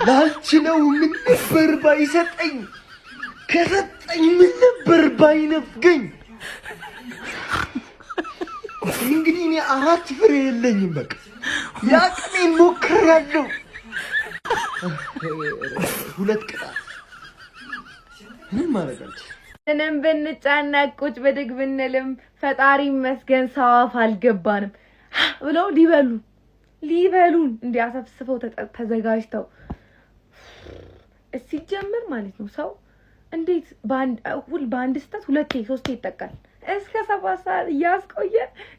ላልችለው ምን ነበር ባይሰጠኝ ከሰጠኝ ምን ነበር ባይነፍገኝ እንግዲህ እኔ አራት ፍሬ የለኝም በቃ ያቅሜን ሞክሬያለሁ ሁለት ቅጣት ምን ማድረግ አልችልም እኔም ብንጫነቅ ቁጭ ብድግ ብንልም ፈጣሪ ይመስገን ሰው አፍ አልገባንም ብለው ሊበሉን እንዲያሰፍስፈው ተዘጋጅተው ሲጀምር ማለት ነው ሰው እንዴት በአንድ ስህተት ሁለቴ ሶስቴ ይጠቃል እስከ 7 ሰዓት እያስቆየ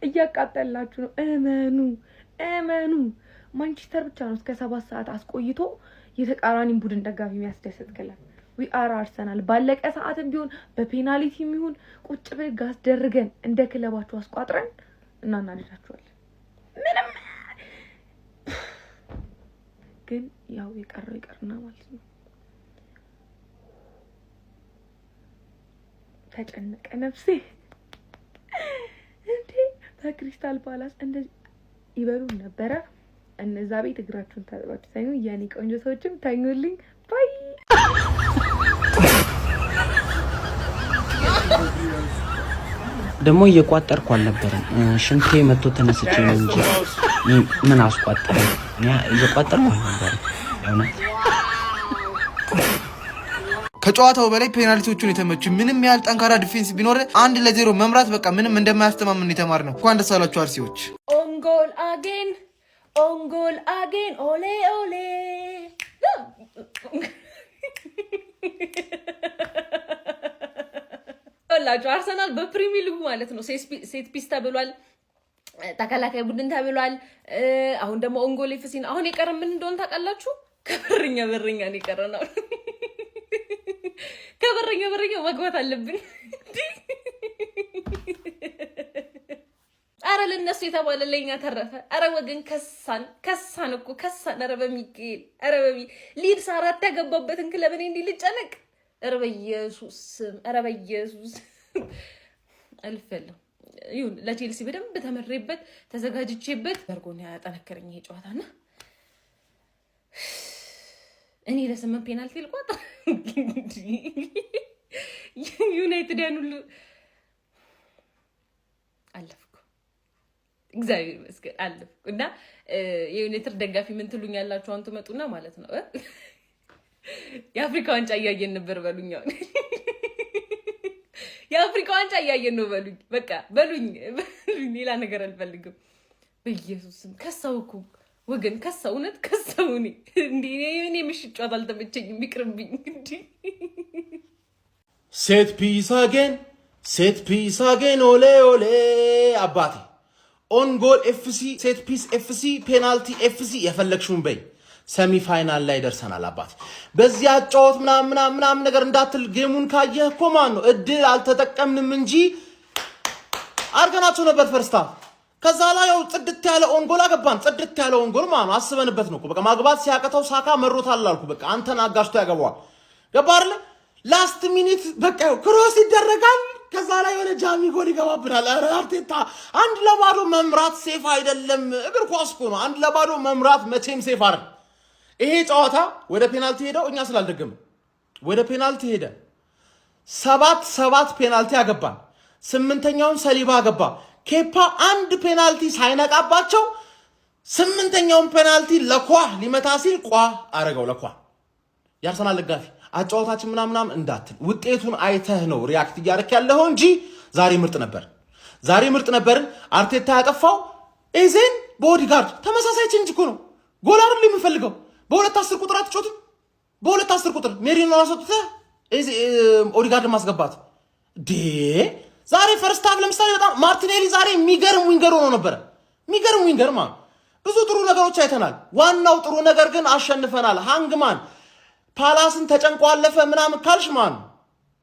እያቃጠላችሁ ነው እመኑ ማንቸስተር ብቻ ነው እስከ 7 ሰዓት አስቆይቶ የተቃራኒን ቡድን ደጋፊ የሚያስደስት ክለብ we are Arsenal ባለቀ ሰዓትም ቢሆን በፔናልቲም ይሁን ቁጭ ብድግ አስደርገን እንደ ክለባችሁ አስቋጥረን እናናደዳችኋለን ምንም ግን ያው የቀረው ይቀርና ማለት ነው ተጨነቀ ነፍሴ እንዴ በክሪስታል ፓላስ እንደዚህ ይበሉ ነበር እነዛ ቤት እግራችሁን ታጥባችሁ ተኙ ያኔ ቆንጆ ሰዎችም ተኙልኝ ባይ ደሞ እየቋጠርኩ አልነበረም ሽንቴ መጥቶ ተነስቼ ነው እንጂ ምን አስቋጠረኝ ያ እየቋጠርኩ ነበር ያውና ከጨዋታው በላይ ፔናልቲዎቹን የተመቹ ምንም ያህል ጠንካራ ዲፌንስ ቢኖር 1-0 መምራት በቃ ምንም እንደማያስተማምን የተማር ነው እንኳን ደስ አላችሁ አርሲዎች ኦንጎል አጌን ኦሌ ኦሌ ወላጆ አርሰናል በፕሪሚየር ሊግ ማለት ነው ሴት ፒስ ተብሏል ተከላካይ ቡድን ተብሏል አሁን ደግሞ ኦንጎል ኤፍሲን አሁን የቀረም ምን እንደሆነ ታውቃላችሁ ከበረኛ ነው የቀረናው ከበረኛ መግባት አለብን አረ ለነሱ የተባለ ለኛ ተረፈ አረ ወገን ከሳን እኮ አረ በሚገል አረ በሚ ሊድስ አራት ያገባበትን ክለብ እኔ እንዴ ልጨነቅ አረ በኢየሱስ አልፈለሁ ይሁን ለቼልሲ በደንብ ተመረይበት ተዘጋጅቼበት በርጎን ያጠነከረኝ ይሄ ጨዋታና እኔ ለሰመን ፔናልቲ ልቋጥር ዩናይትድ ያኑሉ አለፍኩ እግዚአብሔር ይመስገን አለፍኩ እና የዩናይትድ ደጋፊ ምን ትሉኛላችሁ አንተ መጡና ማለት ነው የአፍሪካ ዋንጫ ያያየን ነበር በሉኛው የአፍሪካ ዋንጫ ያያየን ነው በሉኝ በቃ በሉኝ ሌላ ነገር አልፈልግም በኢየሱስም ከሰውኩ ወገን ከሰውነት ከሰውኒ እንዴ እኔ ምሽጫት አልተመቸኝም ቢቅርብኝ እንዴ ሴት ፒስ አገን ኦሌ ኦሌ አባቴ ኦን ጎል ኤፍሲ ሴት ፒስ ኤፍሲ ፔናልቲ ኤፍሲ የፈለግሽውን በይ ሰሚ ፋይናል ላይ ደርሰናል አባቴ በዚያ ጫወት ምናምን ነገር እንዳትል ጌሙን ካየህ እኮ ማን ነው እድል አልተጠቀምንም እንጂ አርገናቸው ነበር ፈርስታ ከዛ ላይ ያው ጽድት ያለ ኦንጎል አገባን ጽድት ያለ ኦንጎል ማን ነው አስበንበት ነው በቃ ማግባት ሲያቀተው ሳካ መሮታል አልኩ በቃ አንተን አጋሽቶ ያገባዋል ገባ አይደል ላስት ሚኒት በቃ ክሮስ ይደረጋል ከዛ ላይ ወደ ጃሚ ጎል ይገባብናል አርቴታ 1-0 መምራት ሴፍ አይደለም እግር ኳስ እኮ ነው 1-0 መምራት መቼም ሴፍ አይደል ይሄ ጨዋታ ወደ ፔናልቲ ሄደው እኛ ስላልደገም ወደ ፔናልቲ ሄደ 7 ፔናልቲ አገባን 8ኛውን ሰሊባ አገባ ኬፓ አንድ ፔናልቲ ሳይነቃባቸው 8ኛውን ፔናልቲ ለኳ ሊመታ ሲል ቋ አረጋው ለኳ ያርሰናል ደጋፊ አጫዋታችን ምናምን እንዳትል ውጤቱን አይተህ ነው ሪአክት ያደርክ ያለው እንጂ ዛሬ ምርጥ ነበርን አርቴታ ያጠፋው ኤዜን ቦዲጋርድ ተመሳሳይ ቼንጅ እኮ ነው ጎል አይደል የምፈልገው በ2-10 ቁጥር አትጮትም በ2-10 ቁጥር ሜሪኖ አሰጥተ ኦዲጋርድ ማስገባት ዛሬ ፈርስት ሃፍ ለምሳሌ በጣም ማርቲኔሊ ዛሬ የሚገርም ዊንገር ሆኖ ነበር የሚገርም ዊንገር ማለት ብዙ ጥሩ ነገሮች አይተናል ዋናው ጥሩ ነገር ግን አሸንፈናል ሃንግማን ፓላስን ተጨንቆ አለፈ ምናምን ካልሽ ማን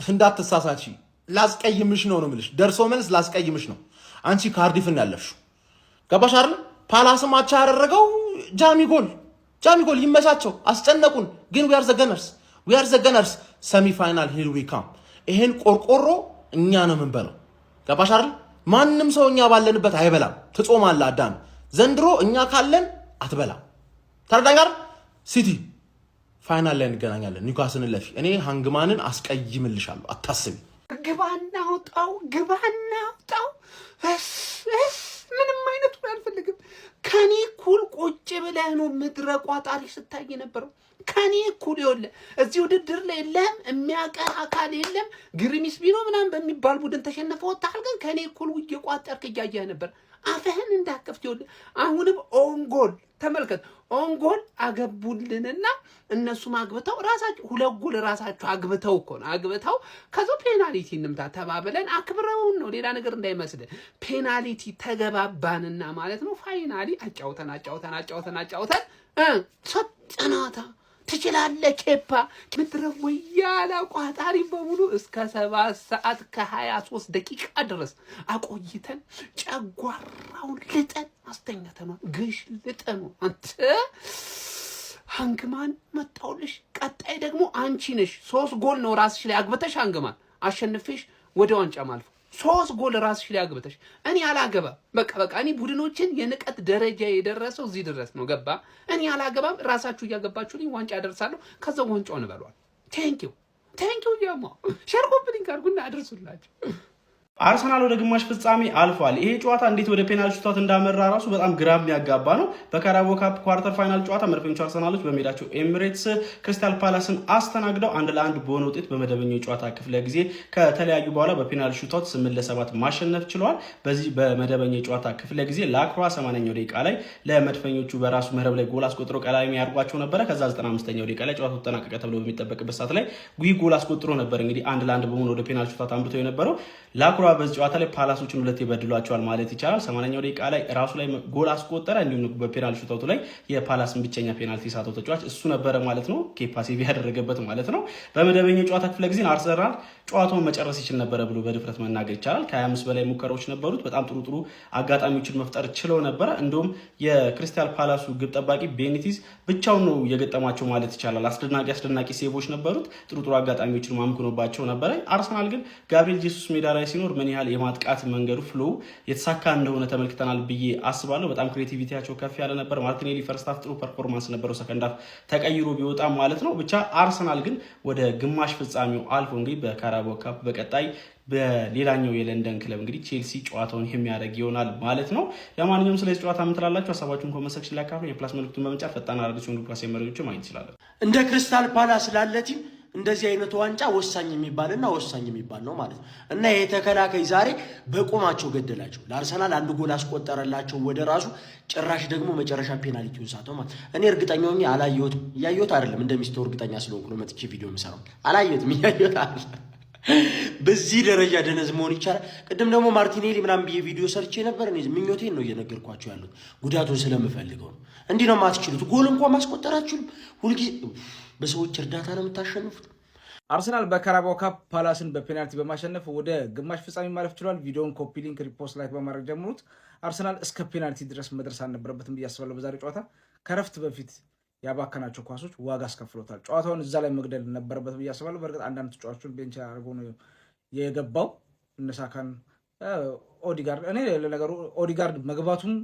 እንዳትሳሳቺ ላስቀይምሽ ነው ምልሽ ደርሶ መልስ ላስቀይምሽ ነው አንቺ ካርዲፍን ያለፍሽው ገባሽ አይደል? ፓላስም አቻ ያደረገው ጃሚ ጎል ይመቻቸው፣ አስጨነቁን። ግን we are the gunners ሰሚ ፋይናል here we come። ይሄን ቆርቆሮ እኛ ነው የምንበለው ገባሽ አይደል? ማንም ሰው እኛ ባለንበት አይበላም። ትጾማለህ አዳም። ዘንድሮ እኛ ካለን አትበላም። ተረዳኛል። ሲቲ ፋይናል ላይ እንገናኛለን። ኒውካስልን ለፊ እኔ ሃንግማንን አስቀይምልሻለሁ አታስቢ። ግባና አውጣው ምንም አይነት አልፈልግም። ከኔ ኩል ቁጭ ብለህ ነው ምድረ ቋጣሪ ስታይ ነበረው። ከኔ ኩል ይኸውልህ እዚህ ውድድር ላይ የለም የሚያቀር አካል የለም። ግሪሚስ ቢኖ ምናምን በሚባል ቡድን ተሸነፈው ወጣል። ግን ከኔ ኩል እየቋጠርክ እያየህ ነበር። አፈህን እንዳከፍት ይኸውልህ አሁንም ኦንጎል ተመልከት። ኦንጎል አገቡልንና እነሱም አግብተው ራሳቸው 2 ጎል ራሳቸው አግብተው እኮ ነው አግብተው ከዛ ፔናልቲ እንምታ ተባብለን አክብረውን ነው ሌላ ነገር እንዳይመስል ፔናልቲ ተገባባንና ማለት ነው። ፋይናሊ አጫውተን ሰጠናታ ትችላለህ ኬፓ ምድረው ያላ ቋጣሪ በሙሉ እስከ 7 ሰዓት ከ23 ደቂቃ ድረስ አቆይተን ጨጓራውን ልጠን አስተኛተናል። ግሽ ልጠኑ አንተ ሃንግማን መጣውልሽ። ቀጣይ ደግሞ አንቺ ነሽ 3 ጎል ነው ራስሽ ላይ አግብተሽ ሃንግማን አሸንፈሽ ወደ ዋንጫ ማልፎ 3 ጎል ራስሽ ላይ አግብተሽ እኔ አላገባ በቃ እኔ ቡድኖችን የንቀት ደረጃ የደረሰው እዚህ ድረስ ነው ገባ። እኔ አላገባም ራሳችሁ እያገባችሁልኝ ዋንጫ ያደርሳለሁ። ከዛ ዋንጫውን እንበሏል። ቴንኪው ያማ ሸርኮፕሊንግ አድርጉና አድርሱላችሁ። አርሰናል ወደ ግማሽ ፍጻሜ አልፏል። ይሄ ጨዋታ እንዴት ወደ ፔናልቲ ሹት እንዳመራ ራሱ በጣም ግራ የሚያጋባ ነው። በካራቦ ካፕ ኳርተር ፋይናል ጨዋታ መድፈኞቹ አርሰናሎች በሜዳቸው ኤሚሬትስ ክሪስታል ፓላስን አስተናግደው 1-1 በሆነ ውጤት በመደበኛው የጨዋታ ክፍለ ጊዜ ከተለያዩ በኋላ በፔናልቲ ሹት 8-7 ማሸነፍ ችለዋል። በዚህ በመደበኛው የጨዋታ ክፍለ ጊዜ ላክሯ 80ኛው ደቂቃ ላይ ለመድፈኞቹ በራሱ መረብ ላይ ጎል አስቆጥሮ ቀላሚ ያርጓቸው ነበር። ከዛ 95ኛው ደቂቃ ላይ ጨዋታው ተጠናቀቀ ተብሎ በሚጠበቅበት ሰዓት ላይ ጎል አስቆጥሮ ነበር። እንግዲህ 1-1 በሆነ ወደ ፔናልቲ ሹት አምብተው የነበረው ላክሯ በዚህ ጨዋታ ላይ ፓላሶችን 2 ይበድሏቸዋል ማለት ይቻላል። 80ኛው ደቂቃ ላይ ራሱ ላይ ጎል አስቆጠረ። እንዲሁም በፔናልቲ ሹታውቱ ላይ የፓላስን ብቸኛ ፔናልቲ ሳተው ተጫዋች እሱ ነበረ ማለት ነው። ኬፓ ሴቭ ያደረገበት ማለት ነው። በመደበኛው ጨዋታ ክፍለ ጊዜ አርሰናል ጨዋታውን መጨረስ ይችል ነበረ ብሎ በድፍረት መናገር ይቻላል። ከ25 በላይ ሙከራዎች ነበሩት። በጣም ጥሩ አጋጣሚዎችን መፍጠር ችለው ነበረ። እንደውም የክሪስታል ፓላሱ ግብ ጠባቂ ቤኒቲዝ ብቻውን ነው የገጠማቸው ማለት ይቻላል። አስደናቂ ሴቮች ነበሩት። ጥሩ አጋጣሚዎችን ማምክኖባቸው ነበረ። አርሰናል ግን ጋብሪኤል ጄሱስ ሜዳ ላይ ሲኖር ምን ያህል የማጥቃት መንገዱ ፍሎ የተሳካ እንደሆነ ተመልክተናል ብዬ አስባለሁ። በጣም ክሬቲቪቲያቸው ከፍ ያለ ነበር። ማርቲኔሊ ፈርስት ሃፍ ጥሩ ፐርፎርማንስ ነበረው፣ ሰከንድ ሃፍ ተቀይሮ ቢወጣም ማለት ነው። ብቻ አርሰናል ግን ወደ ግማሽ ፍጻሜው አልፎ እንግዲህ በካራባኦ ካፕ በቀጣይ በሌላኛው የለንደን ክለብ እንግዲህ ቼልሲ ጨዋታውን የሚያደርግ ይሆናል ማለት ነው። ለማንኛውም ስለዚህ ጨዋታ ምን ትላላችሁ? ሀሳባችሁን ኮሜንት ሴክሽን ላይ አካፍሉ። የፕላስ ምልክቱን በመጫን ፈጣን አዳዲስ ወንዱ ፕላስ የመረጆች ማግኘት ይችላል። እንደ ክሪስታል ፓላስ ላለ ቲም እንደዚህ አይነቱ ዋንጫ ወሳኝ የሚባል ነው ማለት ነው። እና ይሄ ተከላካይ ዛሬ በቁማቸው ገደላቸው። ለአርሰናል 1 ጎል አስቆጠረላቸው ወደ ራሱ። ጭራሽ ደግሞ መጨረሻ ፔናልቲውን ሳተው ማለት እኔ እርግጠኛ ሆኜ አላየሁትም። እያየሁት አይደለም እንደሚስተው እርግጠኛ ስለሆንኩ ነው መጥቼ ቪዲዮ የምሰራው። አላየሁትም፣ እያየሁት አይደለም። በዚህ ደረጃ ደነዝ መሆን ይቻላል። ቅድም ደግሞ ማርቲኔሊ ምናምን ብዬ ቪዲዮ ሰርቼ ነበር። እኔ ምኞቴን ነው እየነገርኳቸው ያሉት፣ ጉዳቱን ስለምፈልገው ነው። እንዲህ ነው የማትችሉት፣ ጎል እንኳን ማስቆጠራችሁም ሁልጊዜ በሰዎች እርዳታ ነው የምታሸንፉት። አርሰናል በካራባኦ ካፕ ፓላስን በፔናልቲ በማሸነፍ ወደ ግማሽ ፍጻሜ ማለፍ ችሏል። ቪዲዮውን ኮፒ ሊንክ፣ ሪፖስት፣ ላይክ በማድረግ ጀምሩት። አርሰናል እስከ ፔናልቲ ድረስ መድረስ አልነበረበትም ብዬ አስባለሁ። በዛሬው ጨዋታ ከረፍት በፊት ያባከናቸው ኳሶች ዋጋ አስከፍሎታል። ጨዋታውን እዛ ላይ መግደል ነበረበት ብዬ አስባለሁ። በእርግጥ አንዳንድ ተጫዋቾችን ቤንች አድርጎ ነው የገባው። እነሳካን ኦዲጋርድ፣ እኔ ለነገሩ ኦዲጋርድ መግባቱም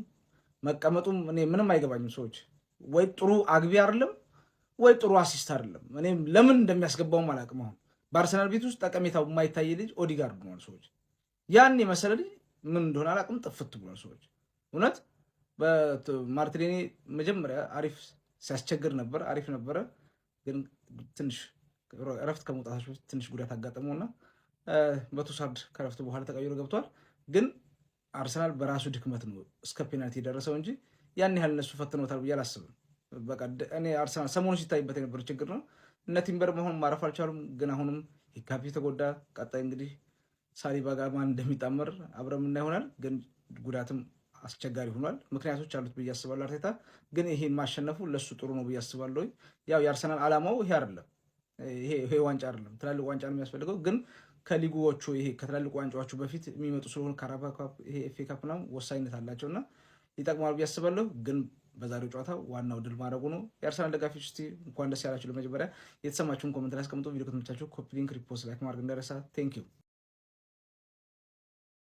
መቀመጡም እኔ ምንም አይገባኝም። ሰዎች ወይ ጥሩ አግቢ አይደለም ወይ ጥሩ አሲስት አይደለም። እኔ ለምን እንደሚያስገባውም አላውቅም። አሁን በአርሰናል ቤት ውስጥ ጠቀሜታው የማይታይ ልጅ ኦዲጋርድ ነው። ሰዎች ያን የመሰለ ልጅ ምን እንደሆነ አላውቅም፣ ጥፍት ብሏል። ሰዎች እውነት በማርቲኔሊ መጀመሪያ አሪፍ ሲያስቸግር ነበር፣ አሪፍ ነበረ። ግን ትንሽ እረፍት ከመውጣታቸው በፊት ትንሽ ጉዳት አጋጠመውና በቶሳርድ ከረፍት በኋላ ተቀይሮ ገብቷል። ግን አርሰናል በራሱ ድክመት ነው እስከ ፔናልቲ የደረሰው እንጂ ያን ያህል እነሱ ፈትኖታል ብዬ አላስብም። በቃ እኔ አርሰናል ሰሞኑን ሲታይበት የነበረ ችግር ነው። እነ ቲምበር መሆን ማረፍ አልቻሉም። ግን አሁንም ሂካፒ ተጎዳ። ቀጣይ እንግዲህ ሳሊባ ጋር ማን እንደሚጣመር አብረን እና ይሆናል። ግን ጉዳትም አስቸጋሪ ሆኗል። ምክንያቶች አሉት ብዬ አስባለሁ። አርቴታ ግን ይሄን ማሸነፉ ለሱ ጥሩ ነው ብዬ አስባለሁ። ያው የአርሰናል ዓላማው ይሄ አይደለም፣ ይሄ ዋንጫ አይደለም፣ ትላልቅ ዋንጫ ነው የሚያስፈልገው። ግን ከሊጉዎቹ ይሄ ከትላልቁ ዋንጫዎቹ በፊት የሚመጡ ስለሆነ ካራባኦ ካፕ ይሄ ኤፍኤ ካፕ ነው ወሳኝነት አላቸውና ይጠቅማሉ ብዬ አስባለሁ። ግን በዛሬው ጨዋታ ዋናው ድል ማድረጉ ነው። የአርሰናል ደጋፊዎች እስቲ እንኳን ደስ ያላችሁ። ለመጀመሪያ የተሰማችሁን ኮሜንት ላይ አስቀምጡ። ቪዲዮ ከተመቻችሁ ኮፒ ሊንክ፣ ሪፖስት፣ ላይክ ማድረግ እንዳይረሳ። ቴንክ ዩ